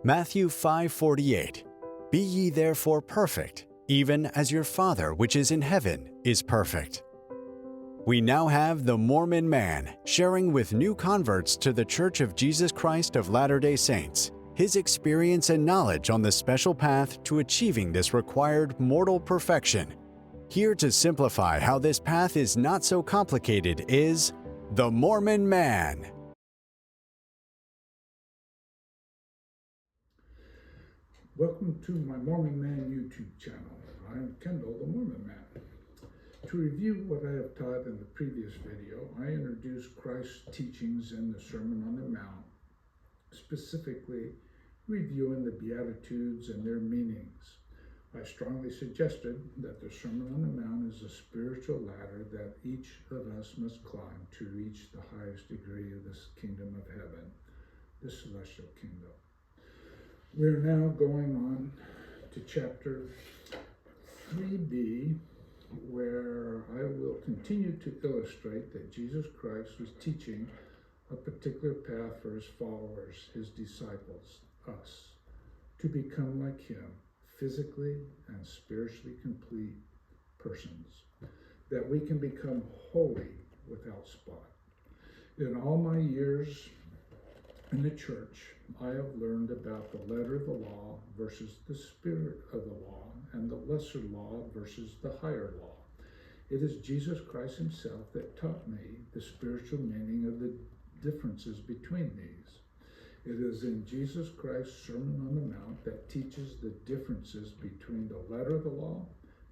Matthew 5:48. Be ye therefore perfect, even as your Father which is in heaven is perfect. We now have the Mormon Mann sharing with new converts to the Church of Jesus Christ of Latter-day Saints his experience and knowledge on the special path to achieving this required mortal perfection. Here to simplify how this path is not so complicated is the Mormon Mann. Welcome to my Mormon Man YouTube channel. I am Kendall, the Mormon Man. To review what I have taught in the previous video, I introduced Christ's teachings in the Sermon on the Mount, specifically reviewing the Beatitudes and their meanings. I strongly suggested that the Sermon on the Mount is a spiritual ladder that each of us must climb to reach the highest degree of this kingdom of heaven, the celestial kingdom. We are now going on to chapter 3b, where I will continue to illustrate that Jesus Christ was teaching a particular path for his followers, his disciples, us, to become like him, physically and spiritually complete persons, that we can become holy without spot. In all my years in the church, I have learned about the letter of the law versus the spirit of the law, and the lesser law versus the higher law. It is Jesus Christ himself that taught me the spiritual meaning of the differences between these. It is in Jesus Christ's Sermon on the Mount that teaches the differences between the letter of the law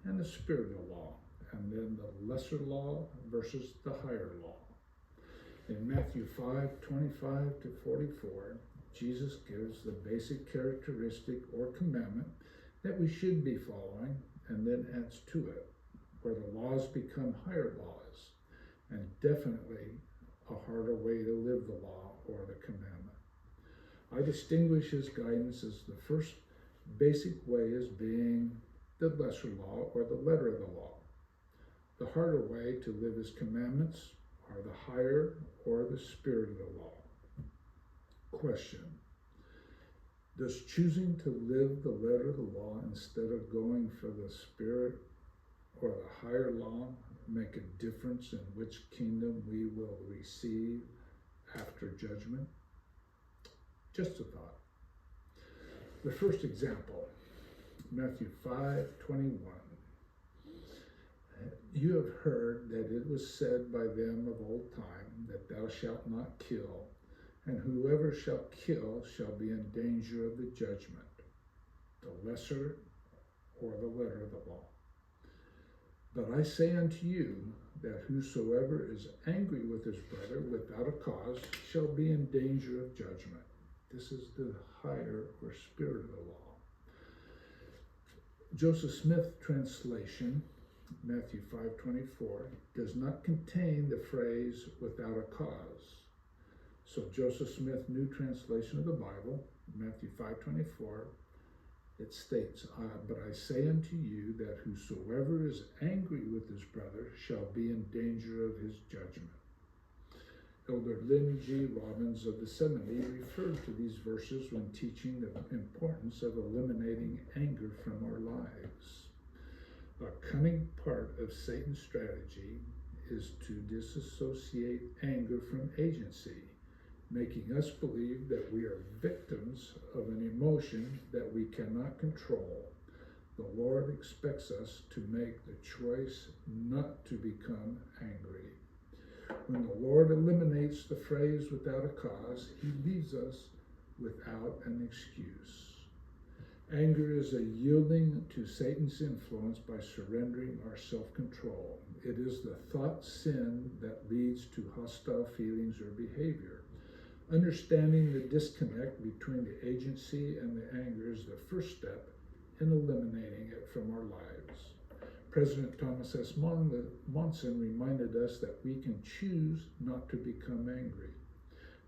and the spirit of the law, and then the lesser law versus the higher law. In Matthew 5:25 to 44, Jesus gives the basic characteristic or commandment that we should be following, and then adds to it, where the laws become higher laws, and definitely a harder way to live the law or the commandment. I distinguish his guidance as the first basic way as being the lesser law or the letter of the law. The harder way to live his commandments are the higher or the spirit of the law. Question: does choosing to live the letter of the law instead of going for the spirit or the higher law make a difference in which kingdom we will receive after judgment? Just a thought. The first example, Matthew 5:21. You have heard that it was said by them of old time that thou shalt not kill, and whoever shall kill shall be in danger of the judgment, the lesser or the letter of the law. But I say unto you that whosoever is angry with his brother without a cause shall be in danger of judgment. This is the higher or spirit of the law. Joseph Smith translation, Matthew 5:24, does not contain the phrase without a cause. So Joseph Smith New Translation of the Bible, Matthew 5:24, it states, but I say unto you that whosoever is angry with his brother shall be in danger of his judgment. Elder Lynn G. Robbins of the 70 referred to these verses when teaching the importance of eliminating anger from our lives. A cunning part of Satan's strategy is to disassociate anger from agency, making us believe that we are victims of an emotion that we cannot control. The Lord expects us to make the choice not to become angry. When the Lord eliminates the phrase without a cause, he leaves us without an excuse. Anger is a yielding to Satan's influence by surrendering our self-control. It is the thought sin that leads to hostile feelings or behavior. Understanding the disconnect between the agency and the anger is the first step in eliminating it from our lives. President Thomas S. Monson reminded us that we can choose not to become angry.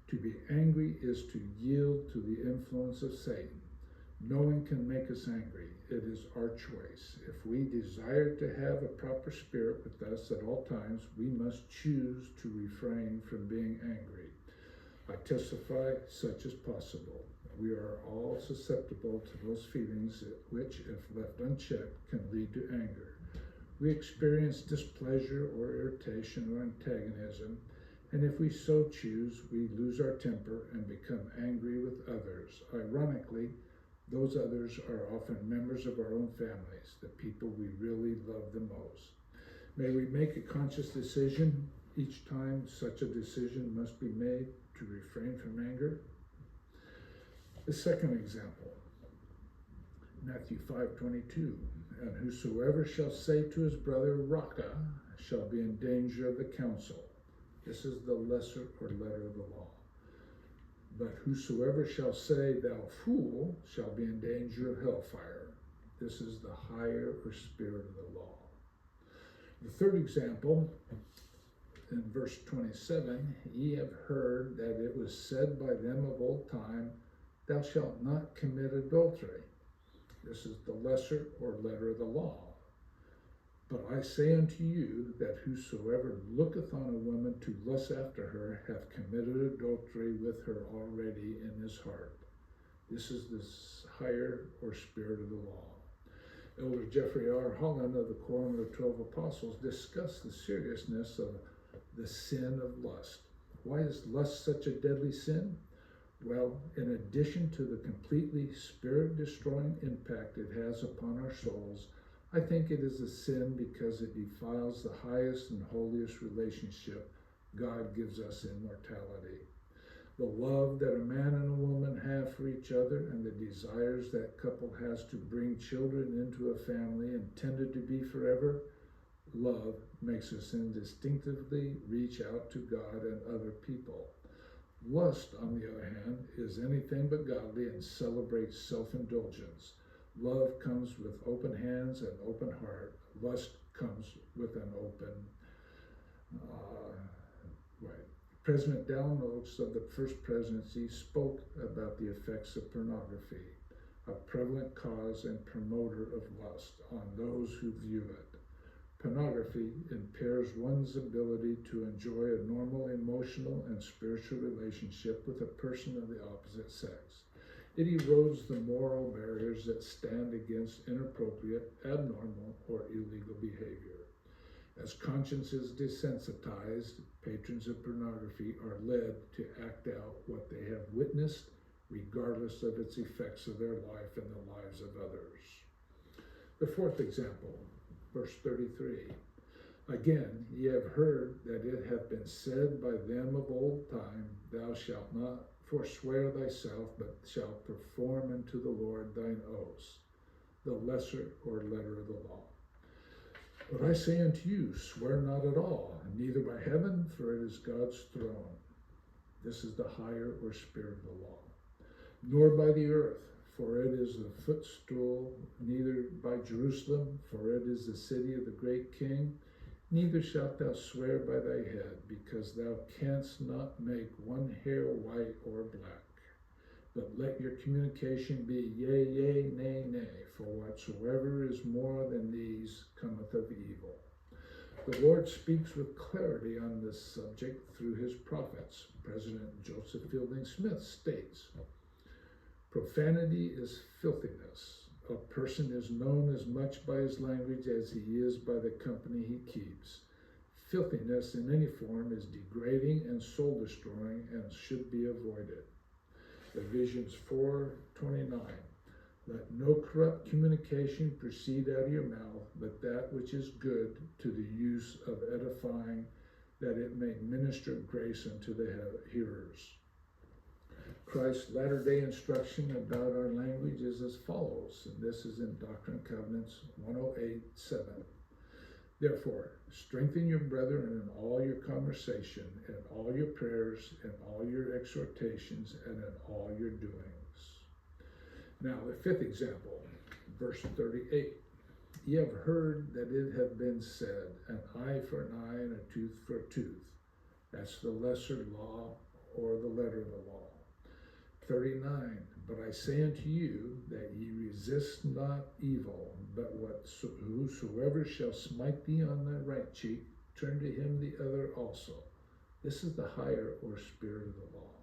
To be angry is to yield to the influence of Satan. No one can make us angry. It is our choice. If we desire to have a proper spirit with us at all times, we must choose to refrain from being angry. I testify such is possible. We are all susceptible to those feelings which, if left unchecked, can lead to anger. We experience displeasure or irritation or antagonism, and if we so choose, we lose our temper and become angry with others. Ironically, those others are often members of our own families, the people we really love the most. May we make a conscious decision each time such a decision must be made to refrain from anger. The second example, Matthew 5:22, and whosoever shall say to his brother, Raca, shall be in danger of the council. This is the lesser or letter of the law. But whosoever shall say, thou fool, shall be in danger of hellfire. This is the higher or spirit of the law. The third example, in verse 27, ye have heard that it was said by them of old time, thou shalt not commit adultery. This is the lesser or letter of the law. But I say unto you that whosoever looketh on a woman to lust after her hath committed adultery with her already in his heart. This is the higher or spirit of the law. Elder Jeffrey R. Holland of the Quorum of the 12 Apostles discussed the seriousness of the sin of lust. Why is lust such a deadly sin? Well, in addition to the completely spirit-destroying impact it has upon our souls, I think it is a sin because it defiles the highest and holiest relationship God gives us in mortality. The love that a man and a woman have for each other and the desires that couple has to bring children into a family intended to be forever, love makes us instinctively reach out to God and other people. Lust, on the other hand, is anything but godly and celebrates self-indulgence. Love comes with open hands and open heart. Lust comes with an open right. President Dalnotes of the First Presidency spoke about the effects of pornography, a prevalent cause and promoter of lust, on those who view it. Pornography impairs one's ability to enjoy a normal emotional and spiritual relationship with a person of the opposite sex. It erodes the moral barriers that stand against inappropriate, abnormal, or illegal behavior. As conscience is desensitized, patrons of pornography are led to act out what they have witnessed, regardless of its effects of their life and the lives of others. The fourth example, verse 33. Again, ye have heard that it hath been said by them of old time, thou shalt not forswear thyself, but shalt perform unto the Lord thine oaths, the lesser or letter of the law. But I say unto you, swear not at all, neither by heaven, for it is God's throne. This is the higher or spirit of the law. Nor by the earth, for it is the footstool, neither by Jerusalem, for it is the city of the great King. Neither shalt thou swear by thy head, because thou canst not make one hair white or black. But let your communication be yea, yea, nay, nay, for whatsoever is more than these cometh of evil. The Lord speaks with clarity on this subject through his prophets. President Joseph Fielding Smith states, profanity is filthiness. A person is known as much by his language as he is by the company he keeps. Filthiness in any form is degrading and soul-destroying and should be avoided. Ephesians 4:29. Let no corrupt communication proceed out of your mouth, but that which is good to the use of edifying, that it may minister grace unto the hearers. Christ's latter-day instruction about our language is as follows, and this is in Doctrine and Covenants 108:7. Therefore, strengthen your brethren in all your conversation, in all your prayers, in all your exhortations, and in all your doings. Now, the fifth example, verse 38. Ye have heard that it hath been said, an eye for an eye and a tooth for a tooth. That's the lesser law or the letter of the law. 39. But I say unto you that ye resist not evil, but whosoever shall smite thee on the right cheek, turn to him the other also. This is the higher or spirit of the law.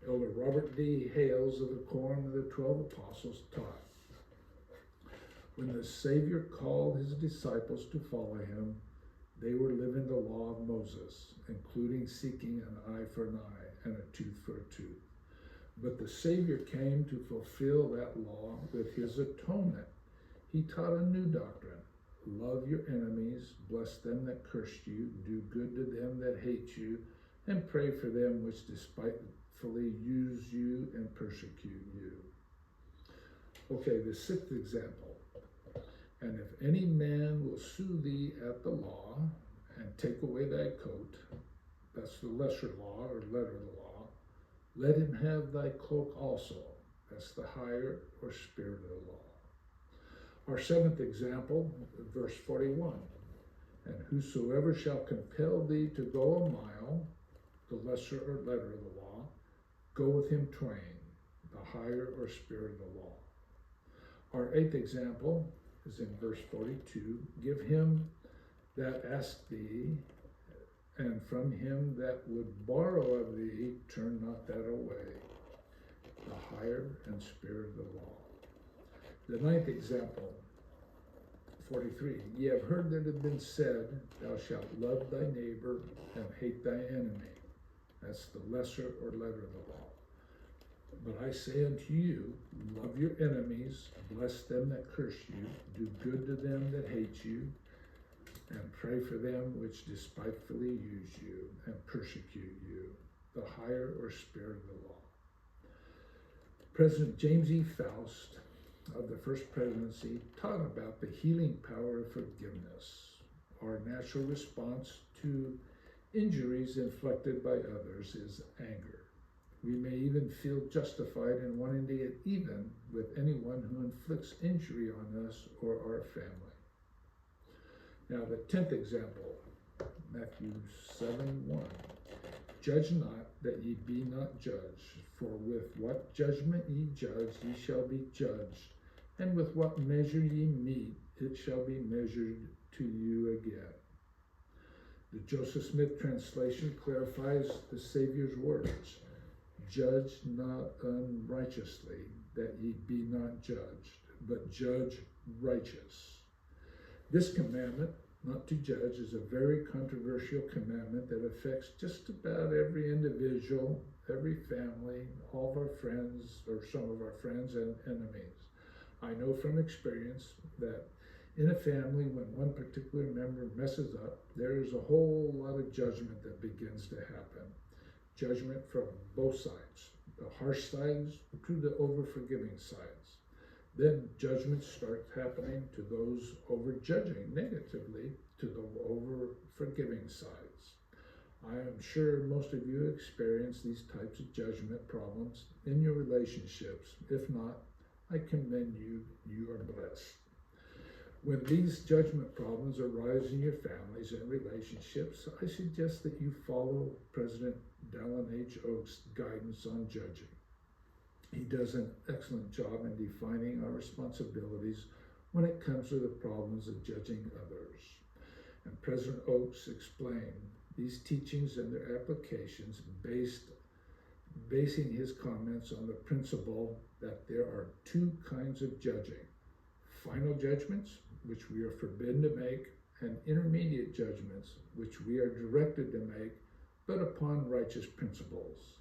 Elder Robert D. Hales of the Quorum of the 12 Apostles taught, when the Savior called his disciples to follow him, they were living the law of Moses, including seeking an eye for an eye and a tooth for a tooth. But the Savior came to fulfill that law with his atonement. He taught a new doctrine. Love your enemies, bless them that curse you, do good to them that hate you, and pray for them which despitefully use you and persecute you. Okay, the sixth example. And if any man will sue thee at the law, and take away thy coat, that's the lesser law or letter of the law, let him have thy cloak also, that's the higher or spirit of the law. Our seventh example, verse 41, and whosoever shall compel thee to go a mile, the lesser or letter of the law, go with him twain, the higher or spirit of the law. Our eighth example is in verse 42, give him that ask thee, and from him that would borrow of thee, turn not that away, the higher and spirit of the law. The ninth example, 43, ye have heard that it had been said, thou shalt love thy neighbor and hate thy enemy. That's the lesser or letter of the law. But I say unto you, love your enemies, bless them that curse you, do good to them that hate you, and pray for them which despitefully use you and persecute you, the higher or spirit of the law. President James E. Faust of the First Presidency taught about the healing power of forgiveness, our natural response to injuries inflicted by others is anger. We may even feel justified in wanting to get even with anyone who inflicts injury on us or our family. Now the 10th example, Matthew 7:1. Judge not that ye be not judged, for with what judgment ye judge, ye shall be judged, and with what measure ye mete, it shall be measured to you again. The Joseph Smith translation clarifies the Savior's words, judge not unrighteously, that ye be not judged, but judge righteous. This commandment, not to judge, is a very controversial commandment that affects just about every individual, every family, all of our friends, or some of our friends and enemies. I know from experience that in a family, when one particular member messes up, there is a whole lot of judgment that begins to happen. Judgment from both sides, the harsh sides to the over-forgiving sides. Then judgment starts happening to those over-judging negatively to the over-forgiving sides. I am sure most of you experience these types of judgment problems in your relationships. If not, I commend you. You are blessed. When these judgment problems arise in your families and relationships, I suggest that you follow President Dallin H. Oak's guidance on judging. He does an excellent job in defining our responsibilities when it comes to the problems of judging others. And President Oakes explained these teachings and their applications basing his comments on the principle that there are two kinds of judging: final judgments, which we are forbidden to make, and intermediate judgments, which we are directed to make, but upon righteous principles.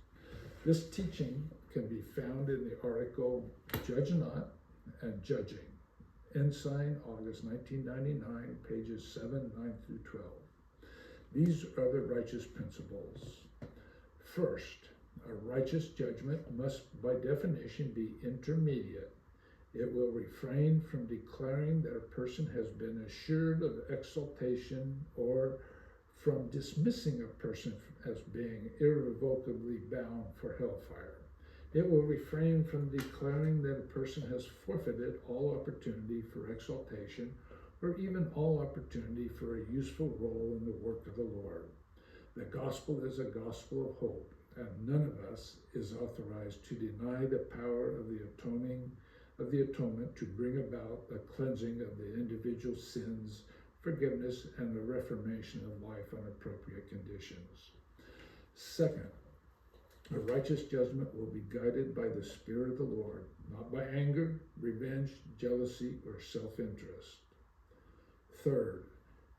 This teaching can be found in the article Judge Not and Judging, Ensign, August 1999, pages 7, 9 through 12. These are the righteous principles. First, a righteous judgment must by definition be intermediate. It will refrain from declaring that a person has been assured of exaltation or from dismissing a person as being irrevocably bound for hellfire. It will refrain from declaring that a person has forfeited all opportunity for exaltation or even all opportunity for a useful role in the work of the Lord. The gospel is a gospel of hope, and none of us is authorized to deny the power of the atonement to bring about the cleansing of the individual's sins, forgiveness, and the reformation of life on appropriate conditions. Second, A righteous judgment will be guided by the Spirit of the Lord, not by anger, revenge, jealousy, or self-interest. Third,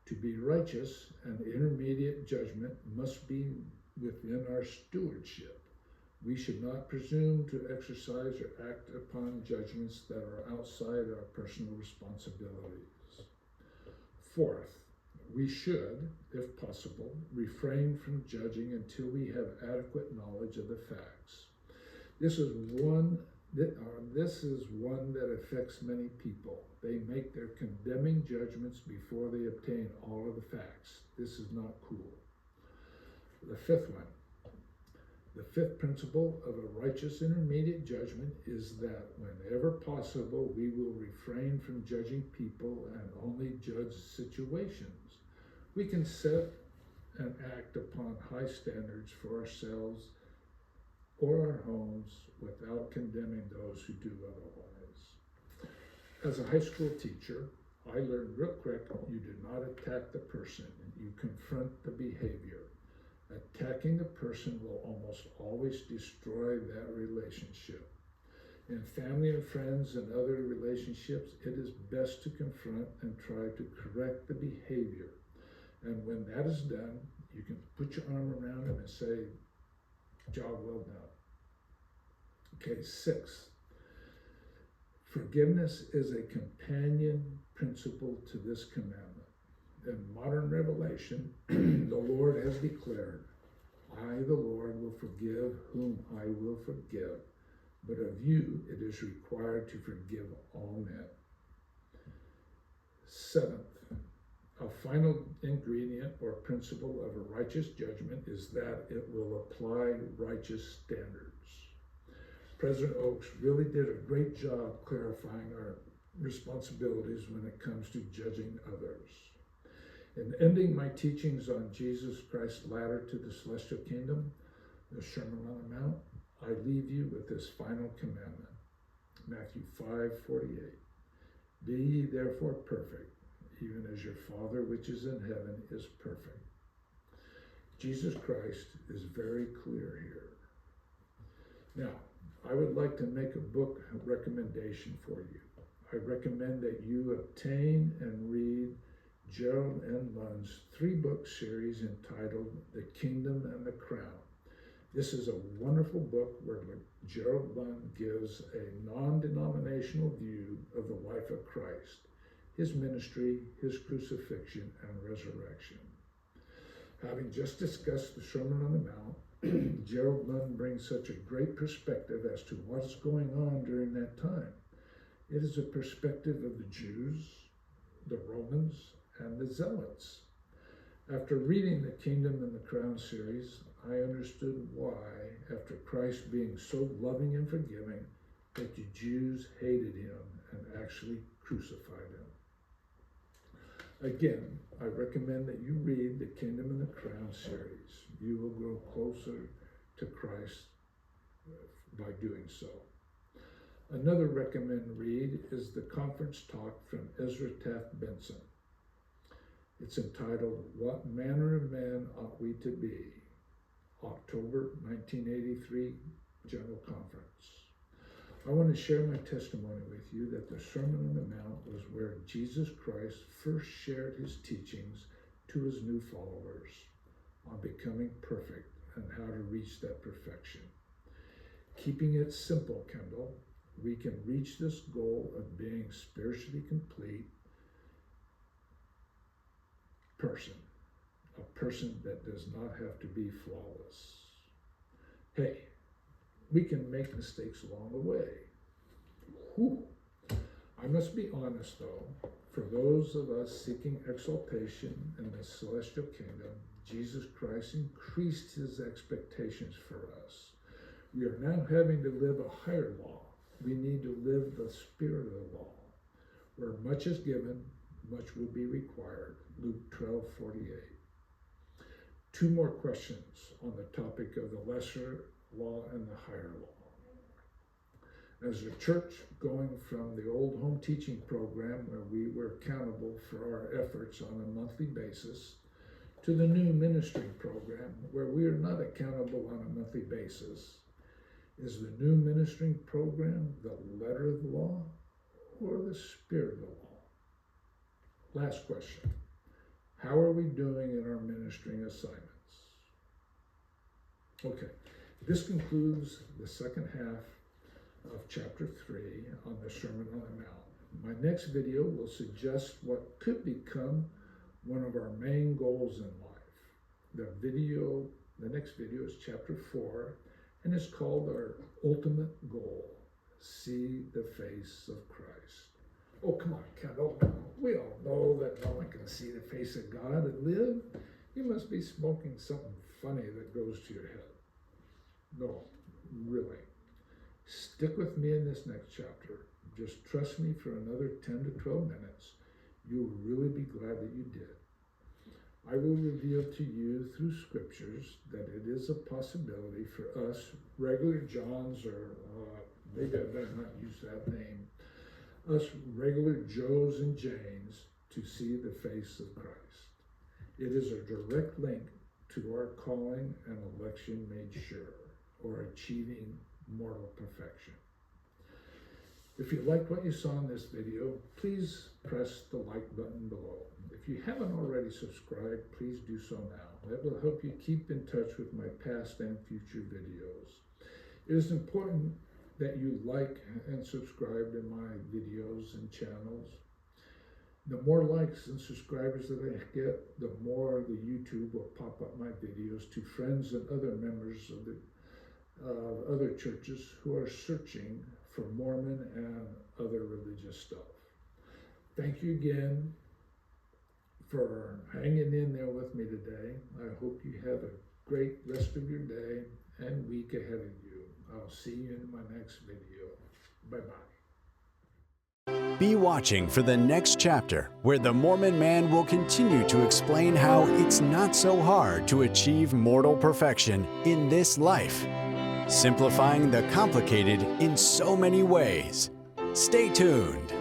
to be righteous, an intermediate judgment must be within our stewardship. We should not presume to exercise or act upon judgments that are outside our personal responsibilities. Fourth, we should, if possible, refrain from judging until we have adequate knowledge of the facts. This is one that affects many people. They make their condemning judgments before they obtain all of the facts. This is not cool. The fifth one. The fifth principle of a righteous intermediate judgment is that whenever possible, we will refrain from judging people and only judge situations. We can set and act upon high standards for ourselves or our homes without condemning those who do otherwise. As a high school teacher, I learned real quick, you do not attack the person, you confront the behavior. Attacking the person will almost always destroy that relationship. In family and friends and other relationships, it is best to confront and try to correct the behavior. And when that is done, you can put your arm around him and say, job well done. Okay, 6. Forgiveness is a companion principle to this commandment. In modern revelation, the Lord has declared, I, the Lord, will forgive whom I will forgive, but of you it is required to forgive all men. 7th, a final ingredient or principle of a righteous judgment is that it will apply righteous standards. President Oaks really did a great job clarifying our responsibilities when it comes to judging others. In ending my teachings on Jesus Christ's ladder to the celestial kingdom, the Sermon on the Mount, I leave you with this final commandment. Matthew 5:48. Be ye therefore perfect, even as your Father which is in heaven is perfect. Jesus Christ is very clear here. Now, I would like to make a book recommendation for you. I recommend that you obtain and read Gerald N. Lunn's 3-book series entitled The Kingdom and the Crown. This is a wonderful book where Gerald Lunn gives a non-denominational view of the life of Christ, his ministry, his crucifixion, and resurrection. Having just discussed the Sermon on the Mount, Gerald Lunn brings such a great perspective as to what is going on during that time. It is a perspective of the Jews, the Romans, and the Zealots. After reading the Kingdom and the Crown series, I understood why, after Christ being so loving and forgiving, that the Jews hated him and actually crucified him. Again, I recommend that you read the Kingdom and the Crown series. You will grow closer to Christ by doing so. Another recommended read is the conference talk from Ezra Taft Benson. It's entitled, What Manner of Men Ought We to Be? October 1983 General Conference. I want to share my testimony with you that the Sermon on the Mount was where Jesus Christ first shared his teachings to his new followers on becoming perfect and how to reach that perfection. Keeping it simple, Kendall, we can reach this goal of being spiritually complete a person that does not have to be flawless. Hey, we can make mistakes along the way. Whew. I must be honest though, for those of us seeking exaltation in the celestial kingdom, Jesus Christ increased his expectations for us. We are now having to live a higher law. We need to live the spirit of the law. Where much is given, much will be required. Luke 12:48. 2 more questions on the topic of the lesser law and the higher law. As a church going from the old home teaching program where we were accountable for our efforts on a monthly basis to the new ministry program where we are not accountable on a monthly basis. Is the new ministering program the letter of the law or the spirit of the law? Last question. How are we doing in our ministering assignments? Okay, this concludes the second half of chapter 3 on the Sermon on the Mount. My next video will suggest what could become one of our main goals in life. The next video is chapter 4, and it's called our ultimate goal, see the face of Christ. Oh, come on, Kendall. We all know that no one can see the face of God and live. You must be smoking something funny that goes to your head. No, really. Stick with me in this next chapter. Just trust me for another 10 to 12 minutes. You'll really be glad that you did. I will reveal to you through scriptures that it is a possibility for us, regular Johns, or maybe I better not use that name, us regular Joes and Janes to see the face of Christ. It is a direct link to our calling and election made sure, or achieving mortal perfection. If you liked what you saw in this video, please press the like button below. If you haven't already subscribed, please do so now. That will help you keep in touch with my past and future videos. It is important that you like and subscribe to my videos and channels. The more likes and subscribers that I get, the more the YouTube will pop up my videos to friends and other members of other churches who are searching for Mormon and other religious stuff. Thank you again for hanging in there with me today. I hope you have a great rest of your day and week ahead of you. I'll see you in my next video. Bye-bye. Be watching for the next chapter where the Mormon man will continue to explain how it's not so hard to achieve mortal perfection in this life, simplifying the complicated in so many ways. Stay tuned.